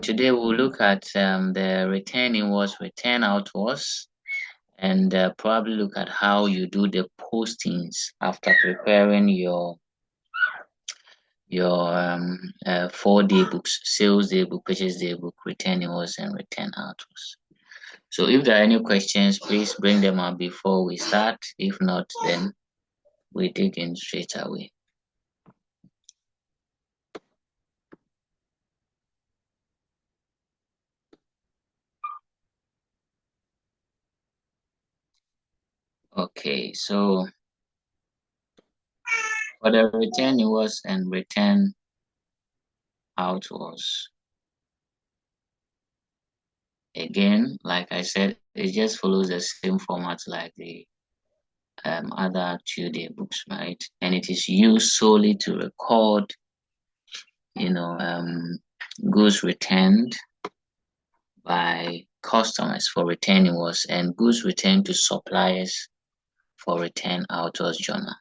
Today we'll look at the return inwards, return outwards, and probably look at how you do the postings after preparing your 4-day books: sales day book, purchase day book, return inwards, and return outwards. So if there are any questions, please bring them up before we start. If not, then we dig in straight away. Okay, so for the return inwards and return outwards, again, like I said, it just follows the same format like the other 2-day books, right? And it is used solely to record, goods returned by customers for return inwards and goods returned to suppliers for return outwards journal.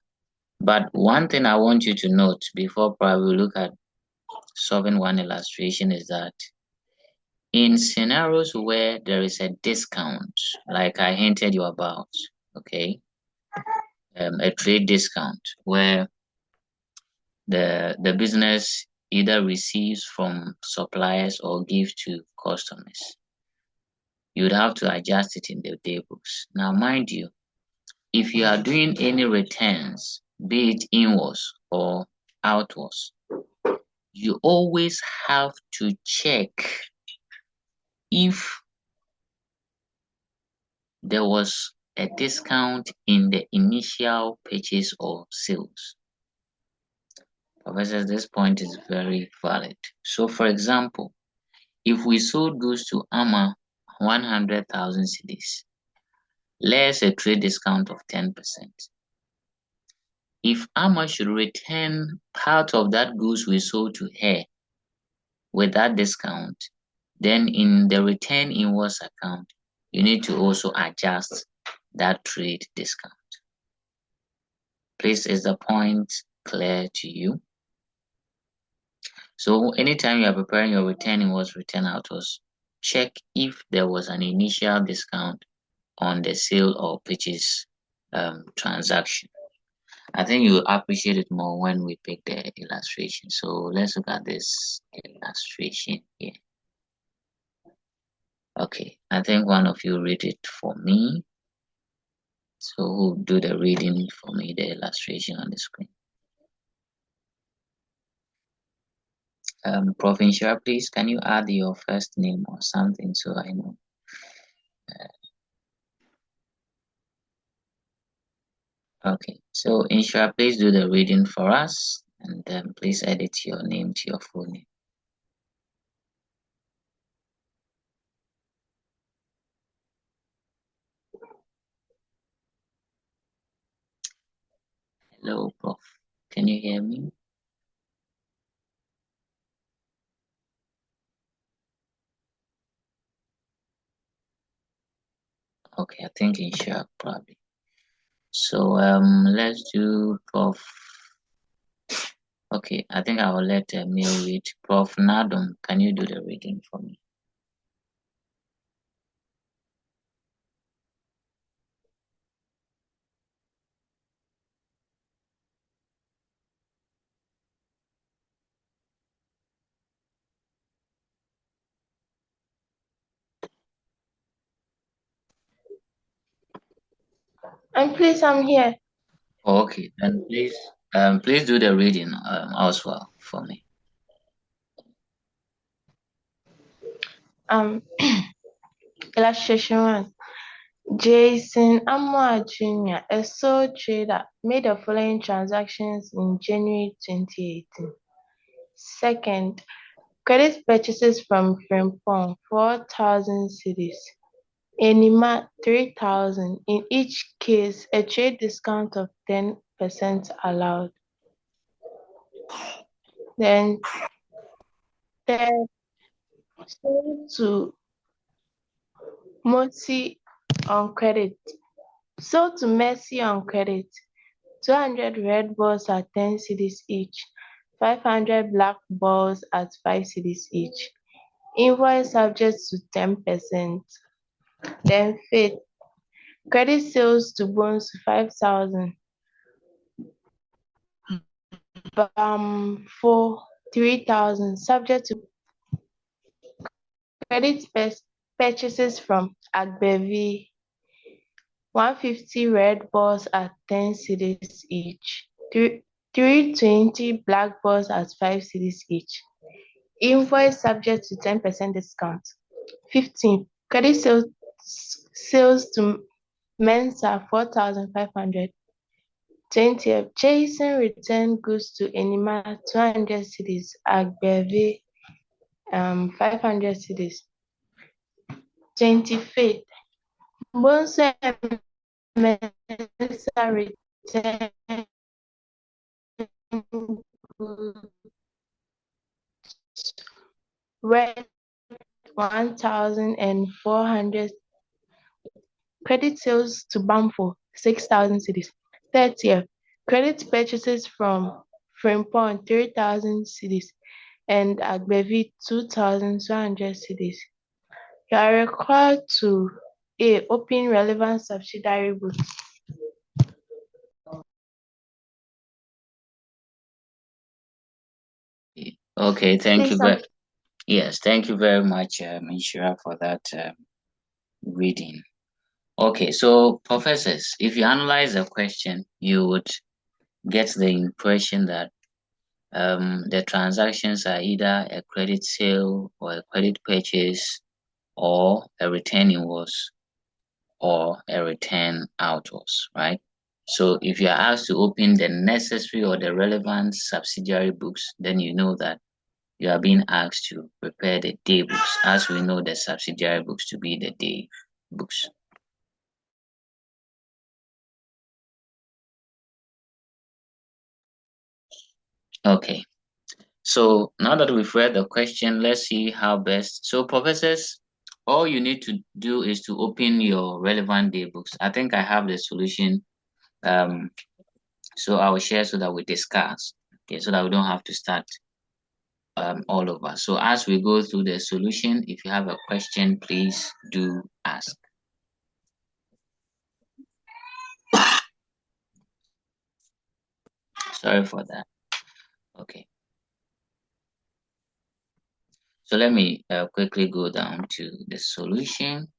But one thing I want you to note before probably we look at solving one illustration is that in scenarios where there is a discount, like I hinted you about, okay, a trade discount where the business either receives from suppliers or gives to customers, you would have to adjust it in the day books. Now, mind you, if you are doing any returns, be it inwards or outwards, you always have to check if there was a discount in the initial purchase or sales. Professor, this point is very valid. So, for example, if we sold goods to AMA 100,000 cedis, less a trade discount of 10%. If AMA should return part of that goods we sold to her with that discount, then in the return inwards account, you need to also adjust that trade discount. Please, is the point clear to you? So anytime you are preparing your return inwards, return outwards, check if there was an initial discount on the sale or purchase transaction. I think you appreciate it more when we pick the illustration. So let's look at this illustration here. Okay, I think one of you read it for me. So who do the reading for me, the illustration on the screen? Prof. Inshira, please, can you add your first name or something so I know? Okay, so Inshira, please do the reading for us, and then please edit your name to your full name. Hello, Prof. Can you hear me? Okay, I think Inshira probably. So let's do Prof. Okay, I think I will let Emil read. Prof. Nadum, can you do the reading for me? Please, I'm here. Okay, then please do the reading as well for me. Illustration 1. Jason Amoa Jr., a sole trader, made the following transactions in January 2018. Second, credit purchases from Frimpong 4,000 cedis, Enima 3,000. In each case, a trade discount of 10% allowed. Then, third, sold to Mercy on credit. Sold to Mercy on credit. 200 red balls at 10 cedis each. 500 black balls at 5 cedis each. Invoice subject to 10%. Then fifth, credit sales to Bones 5,000. For 3,000, subject to credit purchases from Agbevi 150 red balls at 10 cedis each, 320 black balls at 5 cedis each. Invoice subject to 10% discount. 15. Credit sales to Mensa 4,500. 20th, Jason returned goods to Enima 200 cedis, Agbevi 500 cedis. 25th, Bonso and Mensa returned goods worth 1,400. Credit sales to Bamfo 6,000 cedis. 30th, credit purchases from Frimpong 3,000 cedis and Agbevi 2,200 cedis. You are required to open relevant subsidiary books. Okay, thank you. Please, Yes, thank you very much, Mishra, for that reading. Okay, so professors, if you analyze the question, you would get the impression that the transactions are either a credit sale or a credit purchase or a return invoice or a return outwards, right? So if you are asked to open the necessary or the relevant subsidiary books, then you know that you are being asked to prepare the day books, as we know the subsidiary books to be the day books. Okay, so now that we've read the question, let's see how best. So professors, all you need to do is to open your relevant day books. I think I have the solution. So I will share so that we discuss. Okay, so that we don't have to start all over. So as we go through the solution, if you have a question, please do ask. Sorry for that. Okay. So let me quickly go down to the solution.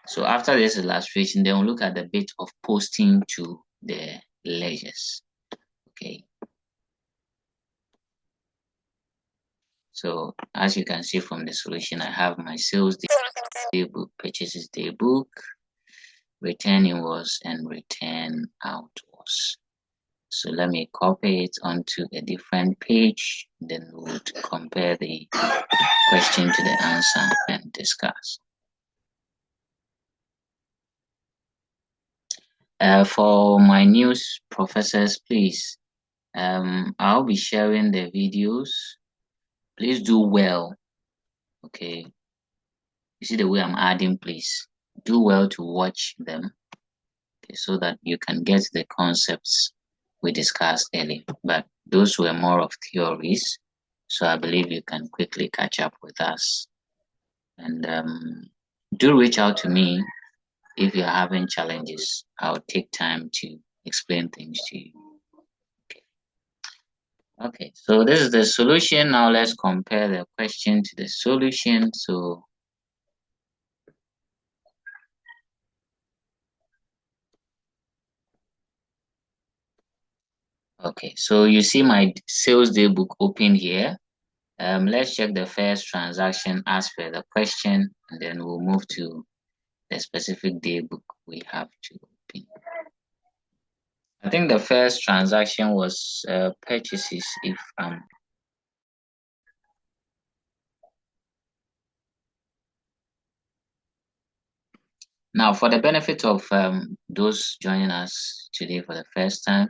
So after this illustration, then we'll look at the bit of posting to the ledgers. Okay. So as you can see from the solution, I have my sales day book, purchases day book, return invoice, and return outwards. So let me copy it onto a different page, then we would compare the question to the answer and discuss. For my news professors, please, I'll be sharing the videos. Please do well. Okay. You see the way I'm adding, please do well to watch them, okay, so that you can get the concepts we discussed earlier. But those were more of theories, so I believe you can quickly catch up with us. And do reach out to me if you're having challenges. I'll take time to explain things to you. Okay, so this is the solution. Now let's compare the question to the solution. So okay, so you see my sales day book open here. Let's check the first transaction as per the question, and then we'll move to the specific day book we have to open. I think the first transaction was purchases, if now for the benefit of those joining us today for the first time,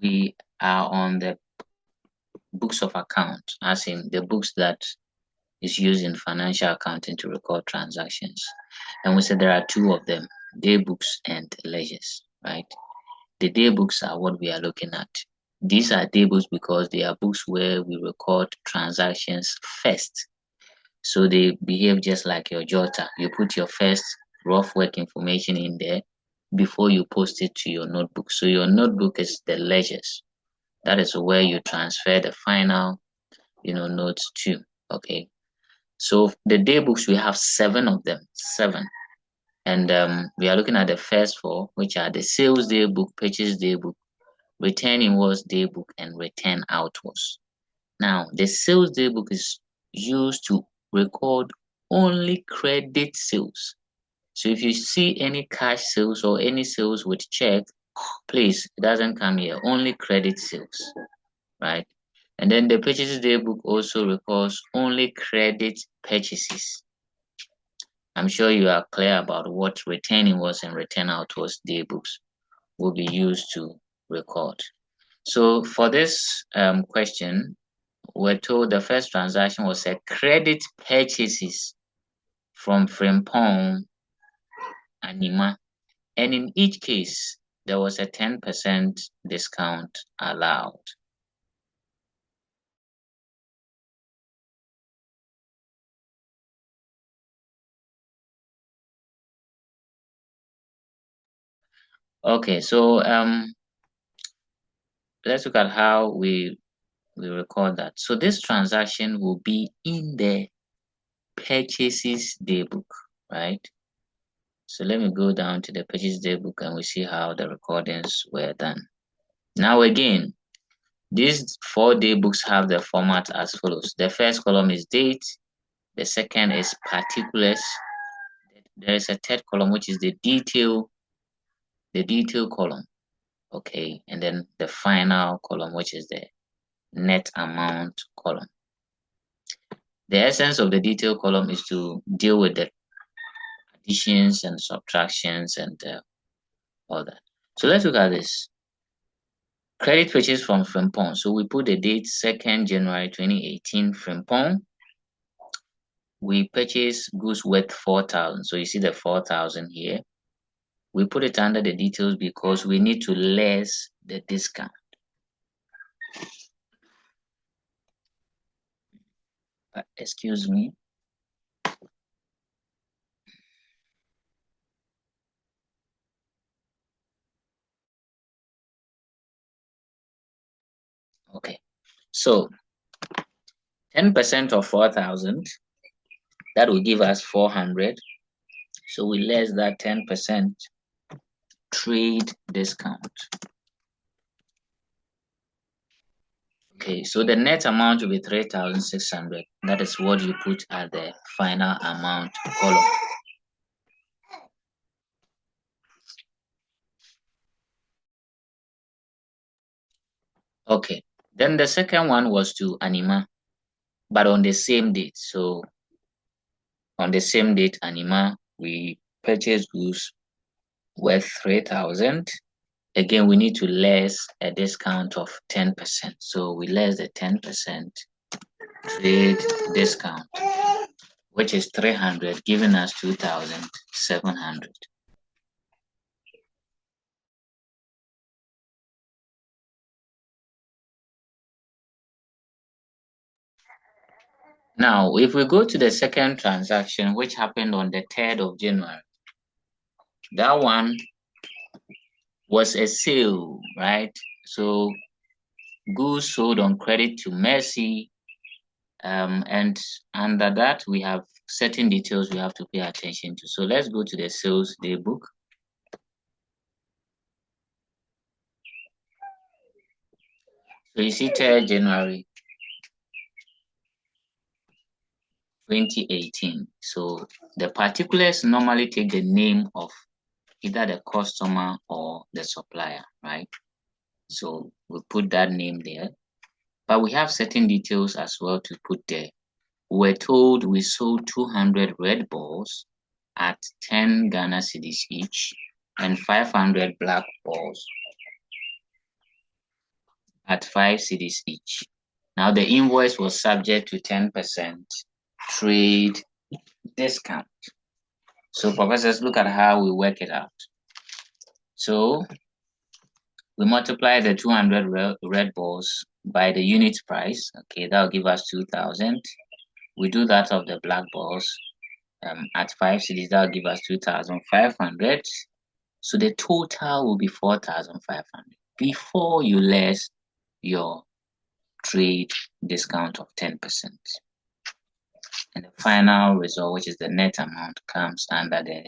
we are on the books of account, as in the books that is used in financial accounting to record transactions. And we said there are two of them, day books and ledgers, right? The day books are what we are looking at. These are day books because they are books where we record transactions first. So they behave just like your jotter. You put your first rough work information in there before you post it to your notebook. So your notebook is the ledgers. That is where you transfer the final, notes to. Okay. So the day books, we have 7 of them, 7. And we are looking at the first 4, which are the sales day book, purchase day book, return inwards day book, and return outwards. Now, the sales day book is used to record only credit sales. So if you see any cash sales or any sales with check, please, it doesn't come here, only credit sales, right? And then the purchases day book also records only credit purchases. I'm sure you are clear about what return inwards and return outwards day books will be used to record. So for this question, we're told the first transaction was a credit purchases from Frimpong Anima, and in each case, there was a 10% discount allowed. Okay, so let's look at how we record that. So this transaction will be in the purchases daybook, right? So let me go down to the purchase daybook and we see how the recordings were done. Now again, these 4 daybooks have the format as follows. The first column is date. The second is particulars. There is a third column, which is the detail column. Okay. And then the final column, which is the net amount column. The essence of the detail column is to deal with the additions and subtractions and all that. So let's look at this. Credit purchase from Frimpong. So we put the date 2nd January 2018, Frimpong. We purchase goods worth 4,000. So you see the 4,000 here. We put it under the details because we need to less the discount. Excuse me. Okay. So 10% of 4,000, that will give us 400. So we less that 10% trade discount. Okay, so the net amount will be 3,600. That is what you put at the final amount column. Okay, then the second one was to Anima, but on the same date. So on the same date, Anima, we purchased goods worth 3,000. Again, we need to less a discount of 10%. So we less the 10% trade discount, which is 300, giving us 2,700. Now, if we go to the second transaction, which happened on the 3rd of January, that one was a sale, right? So goods sold on credit to Mercy. And under that, we have certain details we have to pay attention to. So let's go to the sales day book. So you see 3rd January 2018. So the particulars normally take the name of either the customer or the supplier, right? So we put that name there. But we have certain details as well to put there. We're told we sold 200 red balls at 10 Ghana cedis each and 500 black balls at 5 cedis each. Now the invoice was subject to 10% trade discount. So professors, look at how we work it out. So We multiply the 200 red balls by the unit price. Okay, that will give us 2,000. We do that of the black balls at 5 cedis, that will give us 2,500. So the total will be 4,500 before you less your trade discount of 10%. And the final result, which is the net amount, comes under the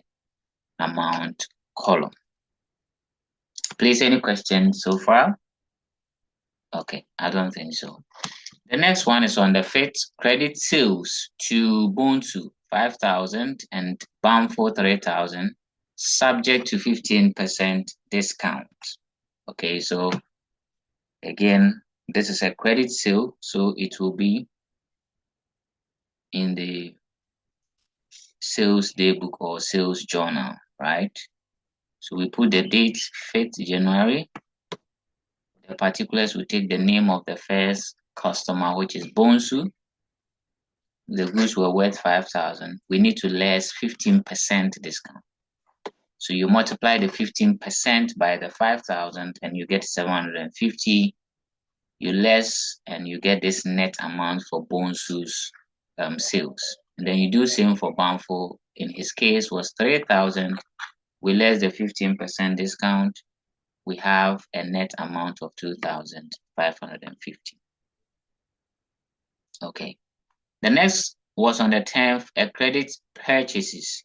amount column. Please, any questions so far? Okay, I don't think so. The next one is on the 5th, credit sales to Bonsu 5,000 and Bamfo 3,000, subject to 15% discount. Okay, so again, this is a credit sale, so it will be in the sales daybook or sales journal, right? So we put the date 5th January. The particulars, we take the name of the first customer, which is Bonsu. The goods were worth 5,000. We need to less 15% discount. So you multiply the 15% by the 5,000 and you get 750. You less and you get this net amount for Bonsu's sales. And then you do same for Bamfo. In his case was 3,000. We less the 15% discount. We have a net amount of 2,550. Okay. The next was on the 10th, a credit purchases.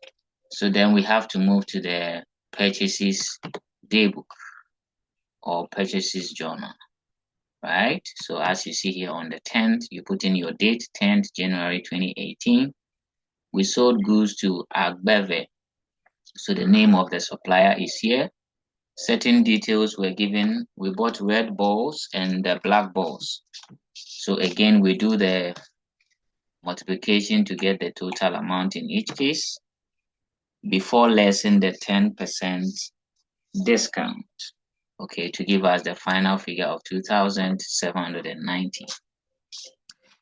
So then we have to move to the purchases daybook or purchases journal, right? So as you see here on the 10th, you put in your date, 10th January 2018. We sold goods to Agbeve. So the name of the supplier is here. Certain details were given. We bought red balls and the black balls. So again, we do the multiplication to get the total amount in each case before lessing the 10% discount, okay, to give us the final figure of 2,790.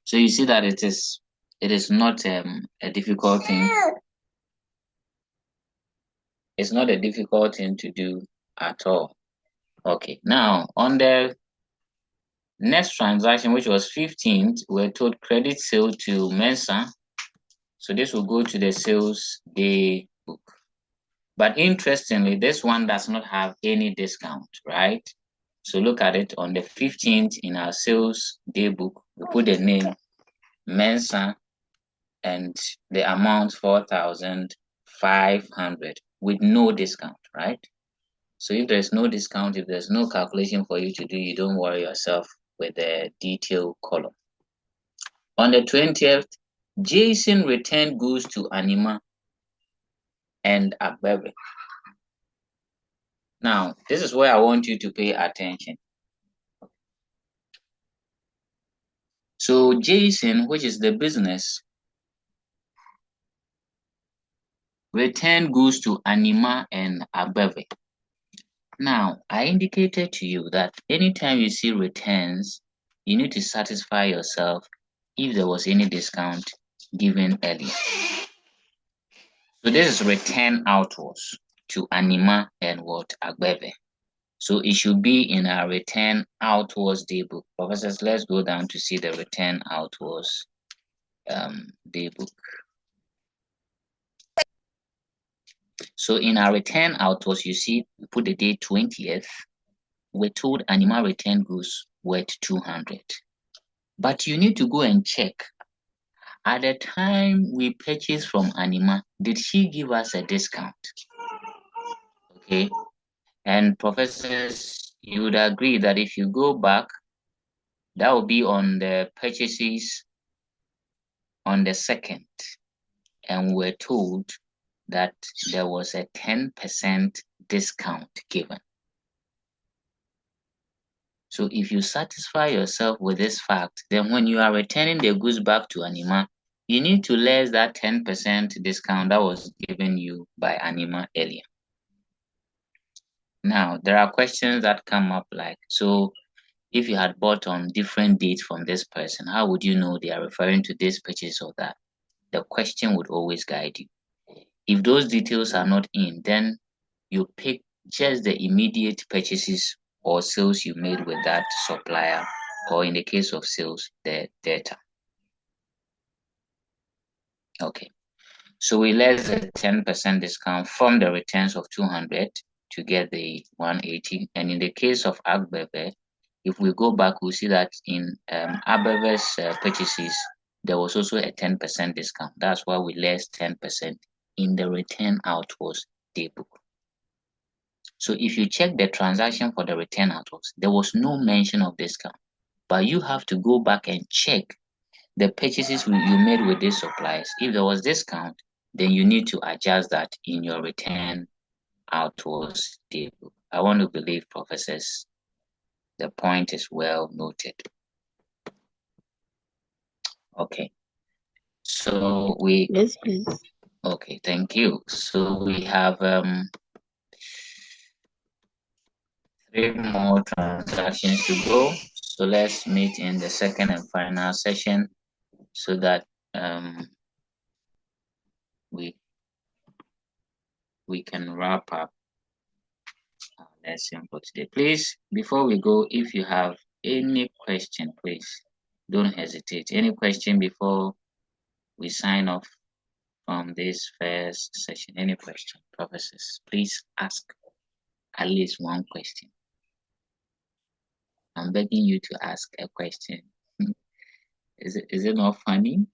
So you see that it is not a difficult thing. It's not a difficult thing to do at all. Okay, now on the next transaction, which was 15th, we're told credit sale to Mensa. So this will go to the sales day book. But interestingly, this one does not have any discount, right? So look at it on the 15th in our sales day book, we put the name Mensa and the amount 4,500 with no discount, right? So if there's no discount, if there's no calculation for you to do, you don't worry yourself with the detail column. On the 20th, Jason returned goods to Anima and Agbebe. Now, this is where I want you to pay attention. So Jason, which is the business, returned goods to Anima and Agbeve. Now, I indicated to you that anytime you see returns, you need to satisfy yourself if there was any discount given earlier. So this is return outwards to Anima and what? Agbeve. So it should be in our return outwards daybook. Professors, let's go down to see the return outwards daybook. So in our return outwards, you see, we put the date 20th. We're told Anima return goods worth 200. But you need to go and check. At the time we purchased from Anima, did she give us a discount? Okay. And professors, you would agree that if you go back, that will be on the purchases on the 2nd. And we're told that there was a 10% discount given. So if you satisfy yourself with this fact, then when you are returning the goods back to Anima, you need to less that 10% discount that was given you by Anima earlier. Now, there are questions that come up like, so if you had bought on different dates from this person, how would you know they are referring to this purchase or that? The question would always guide you. If those details are not in, then you pick just the immediate purchases or sales you made with that supplier, or in the case of sales, the data. Okay, so we less the 10% discount from the returns of 200 to get the 180. And in the case of Agbebe, if we go back, we'll see that in Agbebe's purchases, there was also a 10% discount. That's why we less 10% in the return outwards daybook. So if you check the transaction for the return outwards, there was no mention of discount, but you have to go back and check the purchases you made with these suppliers. If there was discount, then you need to adjust that in your return outwards table. I want to believe, professors, the point is well noted. Okay. So we... Yes, please. Okay, thank you. So we have 3 more transactions to go. So let's meet in the second and final session so that we can wrap up our lesson for today. Please, before we go, if you have any question, please don't hesitate. Any question before we sign off from this first session? Any question, professors? Please ask at least one question. I'm begging you to ask a question. Is it not funny?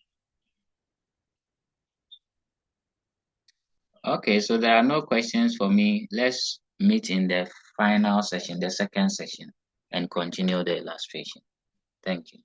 Okay, so there are no questions for me. Let's meet in the final session, the second session, and continue the illustration. Thank you.